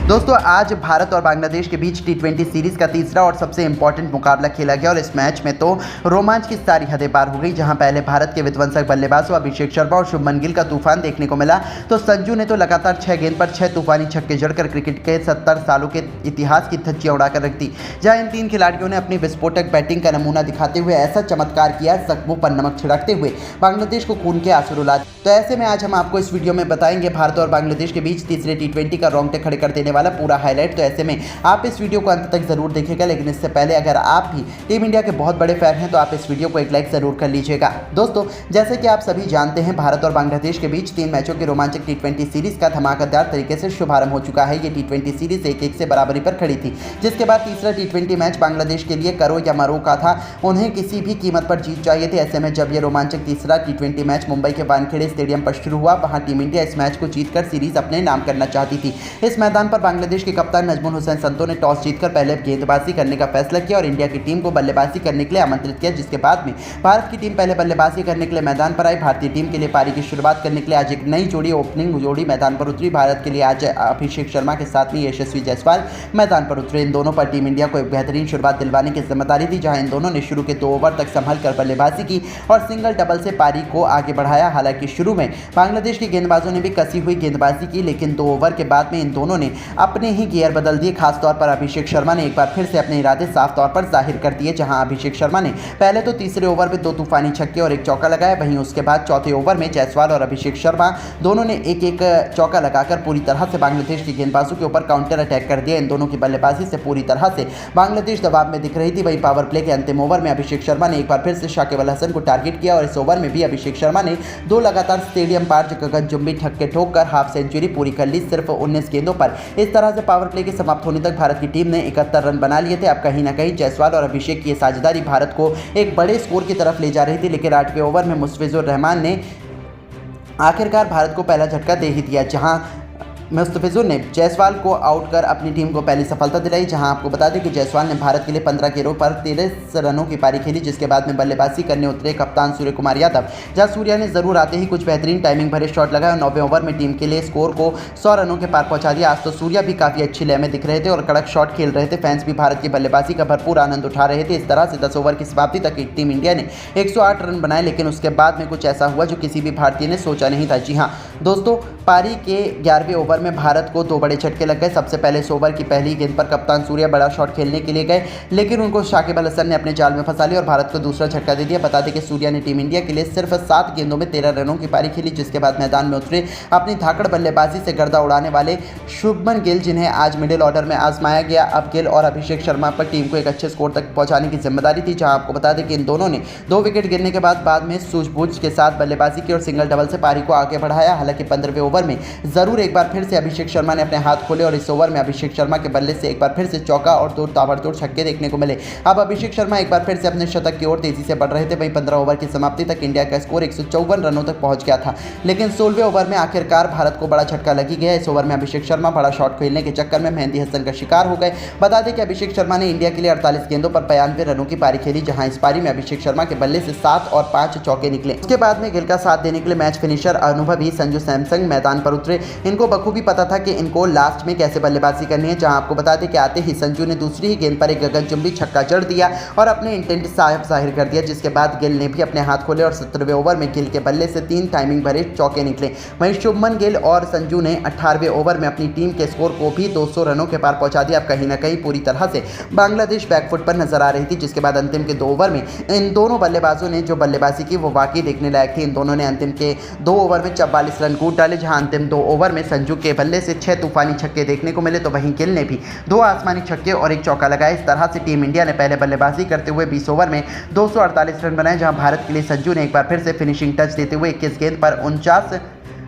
दोस्तों आज भारत और बांग्लादेश के बीच टी20 सीरीज का तीसरा और सबसे इंपॉर्टेंट मुकाबला खेला गया और इस मैच में तो रोमांच की सारी हदें पार हो गई। जहां पहले भारत के विध्वंसक बल्लेबाजों अभिषेक शर्मा और शुभमन गिल का तूफान देखने को मिला, तो संजू ने तो लगातार 6 गेंद पर 6 तूफानी छक्के जड़कर क्रिकेट के 70 सालों के इतिहास की धज्जियां उड़ाकर रख दी। जहां इन तीन खिलाड़ियों ने अपनी विस्फोटक बैटिंग का नमूना दिखाते हुए ऐसा चमत्कार किया, जख्मों पर नमक छिड़कते हुए बांग्लादेश को खून के आंसू रुला। तो ऐसे में आज हम आपको इस वीडियो में बताएंगे भारत और बांग्लादेश के बीच तीसरे टी20 का रोंगटे खड़े कर देने वाला पूरा हाईलाइट। तो ऐसे में आप इस वीडियो को अंत तक जरूर देखिएगा, लेकिन इससे पहले अगर आप भी टीम इंडिया के बहुत बड़े फैन हैं तो आप इस वीडियो को एक लाइक जरूर कर लीजिएगा। दोस्तों जैसे कि आप सभी जानते हैं, भारत और बांग्लादेश के बीच 3 मैचों की रोमांचक टी20 सीरीज का धमाकेदार तरीके से शुभारंभ हो चुका है। ये टी20 सीरीज 1-1 से बराबरी पर खड़ी थी, जिसके बाद तीसरा टी20 मैच बांग्लादेश के लिए करो या मरो का था। उन्हें किसी भी कीमत पर जीत चाहिए थी। ऐसे में जब यह रोमांचक तीसरा टी20 मैच मुंबई के वानखेड़े स्टेडियम पर शुरू हुआ, वहां टीम इंडिया इस मैच को जीतकर सीरीज अपने नाम करना चाहती थी। इस मैदान पर बांग्लादेश के कप्तान नजमुल हुसैन संतो ने टॉस जीतकर पहले गेंदबाजी करने का फैसला किया और इंडिया की टीम को बल्लेबाजी करने के लिए आमंत्रित किया, जिसके बाद में भारत की टीम पहले बल्लेबाजी करने के लिए मैदान पर आई। भारतीय टीम के लिए पारी की शुरुआत करने के लिए आज एक नई जोड़ी ओपनिंग जोड़ी मैदान पर उतरी। भारत के लिए आज अभिषेक शर्मा के साथ में यशस्वी जायसवाल मैदान पर उतरे। इन दोनों पर टीम इंडिया को एक बेहतरीन शुरुआत दिलवाने की जिम्मेदारी थी, जहां इन दोनों ने शुरू के 2 ओवर तक संभल कर बल्लेबाजी की और सिंगल डबल से पारी को आगे बढ़ाया। हालांकि शुरू में बांग्लादेश के गेंदबाजों ने भी कसी हुई गेंदबाजी की, लेकिन 2 ओवर के बाद में इन दोनों ने अपने ही गियर बदल दिए। खासतौर पर अभिषेक शर्मा ने एक बार फिर से अपने इरादे साफ तौर पर जाहिर कर दिए। जहां अभिषेक शर्मा ने पहले तो तीसरे ओवर में 2 तूफानी छक्के और 1 चौका लगाया, वहीं उसके बाद चौथे ओवर में जायसवाल और अभिषेक शर्मा दोनों ने एक एक चौका लगाकर पूरी तरह से बांग्लादेश के गेंदबाजों के ऊपर काउंटर अटैक कर दिया। इन दोनों की बल्लेबाजी से पूरी तरह से बांग्लादेश दबाव में दिख रही थी। वहीं पावर प्ले के अंतिम ओवर में अभिषेक शर्मा ने एक बार फिर से शाकिब अल हसन को टारगेट किया और इस ओवर में भी अभिषेक शर्मा ने 2 लगातार स्टेडियम पार गगनचुंबी छक्के ठोककर हाफ सेंचुरी पूरी कर ली, सिर्फ 19 गेंदों पर। इस तरह से पावर प्ले के समाप्त होने तक भारत की टीम ने 71 रन बना लिए थे। अब कहीं ना कहीं जायसवाल और अभिषेक की साझेदारी भारत को एक बड़े स्कोर की तरफ ले जा रही थी, लेकिन 8वें ओवर में मुस्तफिजुर रहमान ने आखिरकार भारत को पहला झटका दे ही दिया, जहां मुस्तफिजुर ने जायसवाल को आउट कर अपनी टीम को पहली सफलता दिलाई। जहां आपको बता दें कि जायसवाल ने भारत के लिए 15 गेंदों पर 13 रनों की पारी खेली, जिसके बाद में बल्लेबाजी करने उतरे कप्तान सूर्य कुमार यादव। जहां सूर्या ने जरूर आते ही कुछ बेहतरीन टाइमिंग भरे शॉट लगाए और 9वें ओवर में टीम के लिए स्कोर को 100 रनों के पार पहुंचा दिया। आज तो सूर्या भी काफ़ी अच्छी लय में दिख रहे थे और कड़क शॉट खेल रहे थे। फैंस भी भारत की बल्लेबाजी का भरपूर आनंद उठा रहे थे। इस तरह से 10 ओवर की समाप्ति तक टीम इंडिया ने 108 रन बनाए, लेकिन उसके बाद में कुछ ऐसा हुआ जो किसी भी भारतीय ने सोचा नहीं था। जी हाँ दोस्तों, पारी के 11वें ओवर में भारत को 2 बड़े झटके लग गए। सबसे पहले इस ओवर की पहली गेंद पर कप्तान सूर्या बड़ा शॉट खेलने के लिए गए, लेकिन उनको शाकिब अल हसन ने अपने जाल में फंसा लिया और भारत को दूसरा झटका दे दिया। बता दें कि सूर्या ने टीम इंडिया के लिए सिर्फ 7 गेंदों में 13 रनों की पारी खेली, जिसके बाद मैदान में उतरे अपनी धाकड़ बल्लेबाजी से गर्दा उड़ाने वाले शुभमन गिल, जिन्हें आज मिडिल ऑर्डर में आजमाया गया। अब गिल और अभिषेक शर्मा पर टीम को एक अच्छे स्कोर तक पहुंचाने की जिम्मेदारी थी। जहां आपको बता दें कि इन दोनों ने 2 विकेट गिरने के बाद में सूझबूझ के साथ बल्लेबाजी की और सिंगल डबल से पारी को आगे बढ़ाया। हालांकि 15वें ओवर में जरूर एक बार फिर से अभिषेक शर्मा ने अपने हाथ खोले और इस ओवर में अभिषेक शर्मा के बल्ले से एक बार फिर से चौका और 2 ताबड़तोड़ छक्के देखने को मिले। अब अभिषेक शर्मा एक बार फिर से अपने शतक की ओर तेजी से बढ़ रहे थे। वहीं 15 ओवर की समाप्ति तक इंडिया का स्कोर 154 रनों तक पहुंच गया था, लेकिन 16वें ओवर में आखिरकार भारत को बड़ा झटका लगी गया। इस ओवर में अभिषेक शर्मा बड़ा शॉट खेलने के चक्कर में मेहंदी हसन का शिकार हो गए। बता दें कि अभिषेक शर्मा ने इंडिया के लिए 48 गेंदों पर 92 रनों की पारी खेली, जहां इस पारी में अभिषेक शर्मा के बल्ले से 7 और 5 चौके निकले। उसके बाद में गिल का साथ देने के लिए मैच फिनिशर अनुभवी संजू सैमसन मैदान पर उतरे। इनको बखूबी पता था कि इनको लास्ट में कैसे बल्लेबाजी करनी है। जहां आपको बता दें कि आते ही संजू ने दूसरी ही गेंद पर एक गगनचुंबी छक्का जड़ दिया और अपने इंटेंट साफ जाहिर कर दिया, जिसके बाद गिल ने भी अपने हाथ खोले और 17वें ओवर में गिल के बल्ले से 3 टाइमिंग भरे चौके निकले। वहीं शुभमन गिल और संजू ने 18वें ओवर में अपनी टीम के स्कोर को भी 200 रनों के पार पहुंचा दिया। अब कहीं ना कहीं पूरी तरह से बांग्लादेश बैकफुट पर नजर आ रही थी, जिसके बाद अंतिम के 2 ओवर में इन दोनों बल्लेबाजों ने जो बल्लेबाजी की वो वाकई देखने लायक थी। इन दोनों ने अंतिम के 2 ओवर में 44 रन कूट डाले, जहां अंतिम 2 ओवर में संजू के बल्ले से 6 तूफानी छक्के देखने को मिले, तो वहीं गिल ने भी 2 आसमानी छक्के और 1 चौका लगाया। इस तरह से टीम इंडिया ने पहले बल्लेबाजी करते हुए 20 ओवर में 248 रन बनाए, जहां भारत के लिए संजू ने एक बार फिर से फिनिशिंग टच देते हुए 21 गेंद पर 49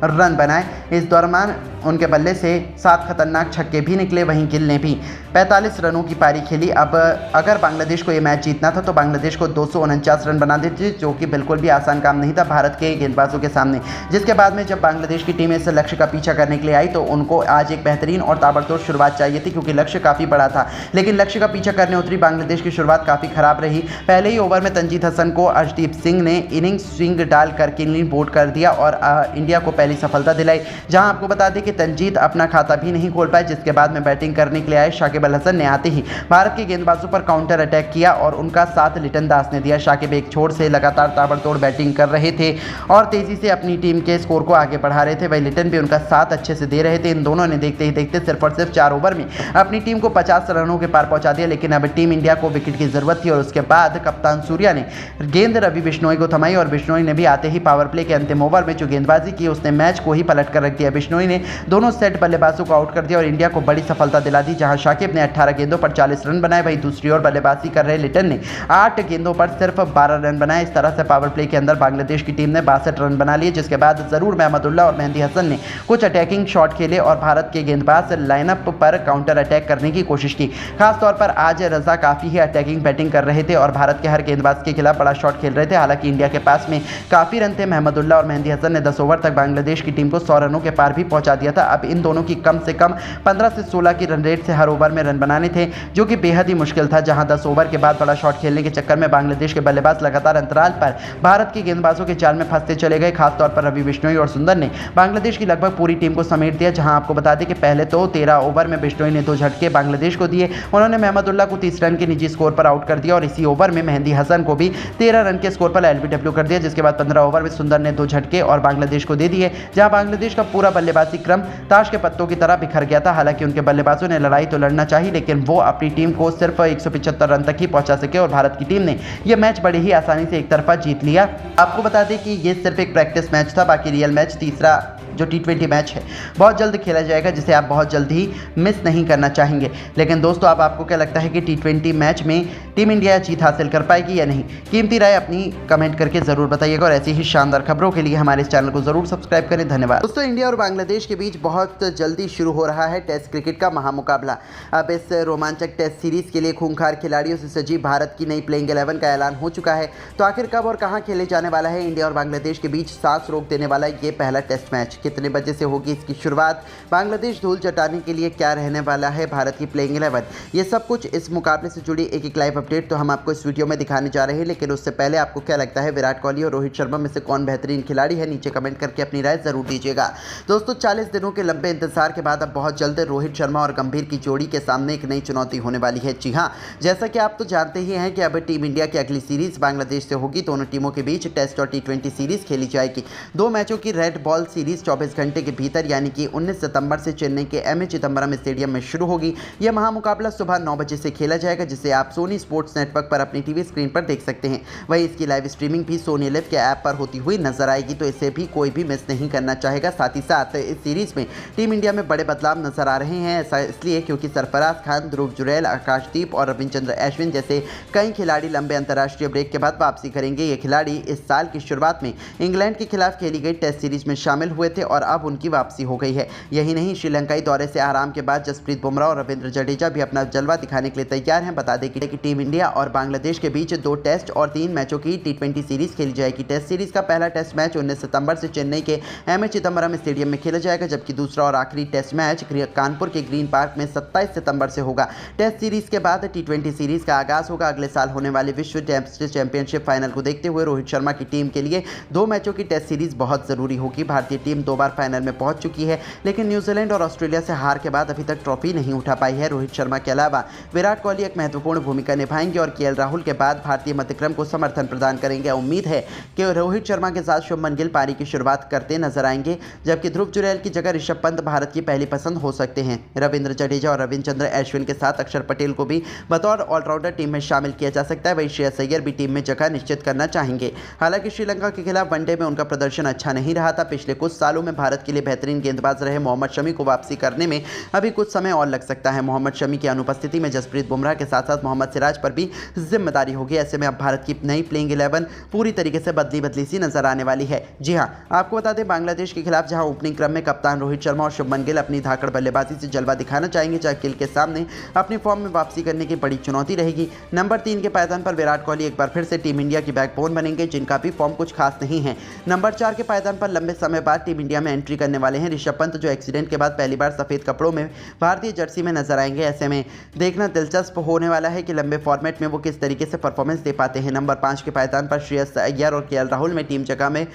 रन बनाए। इस दौरान उनके बल्ले से 7 खतरनाक छक्के भी निकले। वहीं गिल ने भी 45 रनों की पारी खेली। अब अगर बांग्लादेश को ये मैच जीतना था तो बांग्लादेश को 249 रन बना देते, जो कि बिल्कुल भी आसान काम नहीं था भारत के गेंदबाजों के सामने। जिसके बाद में जब बांग्लादेश की टीम इस लक्ष्य का पीछा करने के लिए आई तो उनको आज एक बेहतरीन और ताबड़तोड़ शुरुआत चाहिए थी, क्योंकि लक्ष्य काफ़ी बड़ा था। लेकिन लक्ष्य का पीछा करने उतरी बांग्लादेश की शुरुआत काफ़ी खराब रही। पहले ही ओवर में तंजीद हसन को अर्शदीप सिंह ने इनिंग स्विंग डालकर क्लीन बोल्ड कर दिया और इंडिया को पहली सफलता दिलाई। जहां आपको बता दें कि तंजीद अपना खाता भी नहीं खोल पाए, जिसके बाद में बैटिंग करने के लिए आए शाकिब अल हसन ने आते ही भारत के गेंदबाजों पर काउंटर अटैक किया और उनका साथ लिटन दास ने दिया। शाकिब एक छोर से लगातार ताबड़तोड़ बैटिंग कर रहे थे और तेजी से अपनी टीम के स्कोर को आगे बढ़ा रहे थे। वही लिटन भी उनका साथ अच्छे से दे रहे थे। इन दोनों ने देखते ही देखते सिर्फ और सिर्फ 4 ओवर में अपनी टीम को 50 रनों के पार पहुंचा दिया। लेकिन अब टीम इंडिया को विकेट की जरूरत थी और उसके बाद कप्तान सूर्या ने गेंद रवि बिश्नोई को थमाई और बिश्नोई ने भी आते ही पावर प्ले के अंतिम ओवर में जो गेंदबाजी की उसने मैच को ही पलट कर रख दिया। बिश्नोई ने दोनों सेट बल्लेबाजों को आउट कर दिया और इंडिया को बड़ी सफलता दिला दी, जहां शाकिब ने 18 गेंदों पर 40 रन बनाए। वहीं दूसरी ओर बल्लेबाजी कर रहे लिटन ने 8 गेंदों पर सिर्फ 12 रन बनाए। इस तरह से पावर प्ले के अंदर बांग्लादेश की टीम ने 62 रन बना लिए, जिसके बाद जरूर महमदुल्लाह और मेहंदी हसन ने कुछ अटैकिंग शॉट खेले और भारत के गेंदबाज लाइनअप पर काउंटर अटैक करने की कोशिश की। खासतौर पर आज रजा काफी ही अटैकिंग बैटिंग कर रहे थे और भारत के हर गेंदबाज के खिलाफ बड़ा शॉट खेल रहे थे। हालांकि इंडिया के पास में काफी रन थे। महमदुल्लाह और मेहंदी हसन ने 10 ओवर तक बांग्लादेश की टीम को 100 रनों के पार भी पहुंचा दिया था। अब इन दोनों की कम से कम 15 से 16 की रन रेट से हर ओवर में रन बनाने थे, जो कि बेहद ही मुश्किल था। जहां 10 ओवर के बाद बड़ा शॉट खेलने के चक्कर में बांग्लादेश के बल्लेबाज लगातार अंतराल पर भारत के गेंदबाजों के जाल में फंसते चले गए। खासतौर पर रवि बिश्नोई और सुंदर ने बांग्लादेश की लगभग पूरी टीम को समेट दिया। जहां आपको बता दें कि पहले तो 13 ओवर में बिश्नोई ने 2 झटके बांग्लादेश को दिए। उन्होंने महमदुल्लाह को 30 रन के निजी स्कोर पर आउट कर दिया और इसी ओवर में मेहंदी हसन को भी 13 रन के स्कोर पर एलबीडब्ल्यू कर दिया। जिसके बाद 15 ओवर में सुंदर ने 2 झटके और बांग्लादेश को दे दिए, जहां बांग्लादेश का पूरा बल्लेबाजी क्रम ताश के पत्तों की तरह बिखर गया था। हालांकि उनके बल्लेबाजों ने लड़ाई तो लड़ना चाहिए, लेकिन वो अपनी टीम को सिर्फ 175 रन तक ही पहुंचा सके और भारत की टीम ने यह मैच बड़ी ही आसानी से एक तरफा जीत लिया। आपको बता दें कि यह सिर्फ एक प्रैक्टिस मैच था, बाकी रियल मैच तीसरा जो T20 मैच है बहुत जल्द खेला जाएगा, जिसे आप बहुत जल्द ही मिस नहीं करना चाहेंगे। लेकिन दोस्तों, अब आपको क्या लगता है कि T20 मैच में टीम इंडिया जीत हासिल कर पाएगी या नहीं? कीमती राय अपनी कमेंट करके जरूर बताइएगा और ऐसी ही शानदार खबरों के लिए हमारे इस चैनल को जरूर सब्सक्राइब करें। धन्यवाद। दोस्तों, इंडिया और बांग्लादेश के बीच बहुत जल्दी शुरू हो रहा है टेस्ट क्रिकेट का महामुकाबला। अब इस रोमांचक टेस्ट सीरीज के लिए खूंखार खिलाड़ियों से सजी भारत की नई प्लेइंग 11 का ऐलान हो चुका है। तो आखिर कब और कहां खेले जाने वाला है इंडिया और बांग्लादेश के बीच सांस रोक देने वाला ये पहला टेस्ट मैच? कितने बजे से होगी इसकी शुरुआत? बांग्लादेश धूल चटाने के लिए क्या रहने वाला है भारत की प्लेइंग 11? ये सब कुछ इस मुकाबले से जुड़ी एक लाइव अपडेट तो हम आपको इस वीडियो में दिखाने जा रहे हैं। लेकिन उससे पहले आपको क्या लगता है विराट कोहली और रोहित शर्मा में से कौन बेहतरीन खिलाड़ी है? नीचे कमेंट करके अपनी राय जरूर दीजिएगा। दोस्तों, 40 दिनों के लंबे इंतजार के बाद अब बहुत जल्द रोहित शर्मा और गंभीर की जोड़ी के सामने एक नई चुनौती होने वाली है। जी हाँ, जैसा कि आप तो जानते ही हैं कि अब टीम इंडिया की अगली सीरीज बांग्लादेश से होगी। दोनों टीमों के बीच टेस्ट और T20 सीरीज खेली जाएगी। 2 मैचों की रेड बॉल सीरीज 24 घंटे के भीतर यानी कि 19 सितंबर से चेन्नई के एमए चिदंबरम स्टेडियम में शुरू होगी। यह महामुकाबला सुबह 9 बजे से खेला जाएगा, जिसे आप सोनी स्पोर्ट्स नेटवर्क पर अपनी टीवी स्क्रीन पर देख सकते हैं। वहीं इसकी लाइव स्ट्रीमिंग भी सोनी लिव के ऐप पर होती हुई नजर आएगी, तो इसे भी कोई भी मिस नहीं करना चाहेगा। साथ ही साथ इस सीरीज में टीम इंडिया में बड़े बदलाव नजर आ रहे हैं। ऐसा इसलिए क्योंकि सरफराज खान, ध्रुव जुरैल, आकाशदीप और रविचंद्र अश्विन जैसे कई खिलाड़ी लंबे अंतर्राष्ट्रीय ब्रेक के बाद वापसी करेंगे। ये खिलाड़ी इस साल की शुरुआत में इंग्लैंड के खिलाफ खेली गई टेस्ट सीरीज में शामिल हुए थे और अब उनकी वापसी हो गई है। यही नहीं, श्रीलंकाई दौरे से आराम के बाद जसप्रीत बुमराह और रविंद्र जडेजा भी अपना जलवा दिखाने के लिए तैयार हैं। बता दें कि टीम इंडिया और बांग्लादेश के बीच 2 टेस्ट और 3 मैचों की T20 सीरीज खेली जाएगी। टेस्ट सीरीज का पहला टेस्ट मैच 19 सितंबर से चेन्नई के एमए चिदंबरम स्टेडियम में खेला जाएगा, जबकि दूसरा और आखिरी टेस्ट मैच कानपुर के ग्रीन पार्क में 27 सितंबर से होगा। टेस्ट सीरीज के बाद T20 सीरीज का आगाज होगा। अगले साल होने वाले विश्व चैंपियनशिप फाइनल को देखते हुए रोहित शर्मा की टीम के लिए 2 मैचों की टेस्ट सीरीज बहुत जरूरी होगी। भारतीय टीम 2 बार फाइनल में पहुंच चुकी है, लेकिन न्यूजीलैंड और ऑस्ट्रेलिया से हार के बाद अभी तक ट्रॉफी नहीं उठा पाई है। रोहित शर्मा के अलावा विराट कोहली एक महत्वपूर्ण भूमिका निभाएंगे और केएल राहुल के बाद भारतीय मध्यक्रम को समर्थन प्रदान करेंगे। उम्मीद है कि रोहित शर्मा के साथ शुभमन गिल पारी की शुरुआत करते नजर आएंगे, जबकि ध्रुव जुरैल की जगह ऋषभ पंत भारत की पहली पसंद हो सकते हैं। रविंद्र जडेजा और रविचंद्र अश्विन के साथ अक्षर पटेल को भी बतौर ऑलराउंडर टीम में शामिल किया जा सकता है। वहीं श्रेयस अय्यर भी टीम में जगह निश्चित करना चाहेंगे। हालांकि श्रीलंका के खिलाफ वनडे में उनका प्रदर्शन अच्छा नहीं रहा था। पिछले कुछ सालों में भारत के लिए बेहतरीन गेंदबाज रहे मोहम्मद शमी को वापसी करने में अभी कुछ समय और लग सकता है। मोहम्मद शमी की अनुपस्थिति में जसप्रीत बुमराह के साथ साथ मोहम्मद सिराज पर भी जिम्मेदारी होगी। ऐसे में अब भारत की नई प्लेइंग 11 पूरी तरीके से बदली सी नजर आने वाली है। जी हां, आपको बता दें बांग्लादेश के खिलाफ जहां ओपनिंग क्रम में कप्तान रोहित शर्मा और शुभमन गिल अपनी धाकड़ बल्लेबाजी से जलवा दिखाना चाहेंगे, चाहे गिल के सामने अपनी फॉर्म में वापसी करने की बड़ी चुनौती रहेगी। नंबर 3 के पायदान पर विराट कोहली एक बार फिर से टीम इंडिया की बैकबोन बनेंगे, जिनका भी फॉर्म कुछ खास नहीं है। नंबर 4 के पायदान पर लंबे समय बाद टीम इंडिया में एंट्री करने वाले हैं ऋषभ पंत, जो एक्सीडेंट के बाद पहली बार सफेद कपड़ों में भारतीय जर्सी में नजर आएंगे। ऐसे में देखना दिलचस्प होने वाला है कि लंबे फॉर्मेट में वो किस तरीके से परफॉर्मेंस दे पाते हैं। नंबर 5 के पायदान पर श्रेयस अय्यर और केएल राहुल में टीम जगह में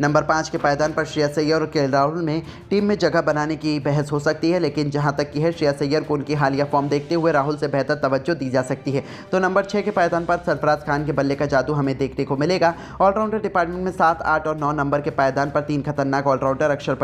नंबर 5 के पायदान पर श्रेयस अय्यर और केएल राहुल में टीम में जगह बनाने की बहस हो सकती है, लेकिन जहां तक की है श्रेयस अय्यर को उनकी हालिया फॉर्म देखते हुए राहुल से बेहतर तवज्जो दी जा सकती है। तो नंबर 6 के पायदान पर सरफराज खान के बल्ले का जादू हमें देखने को मिलेगा। ऑलराउंडर डिपार्टमेंट में 7, 8 और 9 नंबर के पायदान पर 3 खतरनाक ऑलराउंडर अक्षर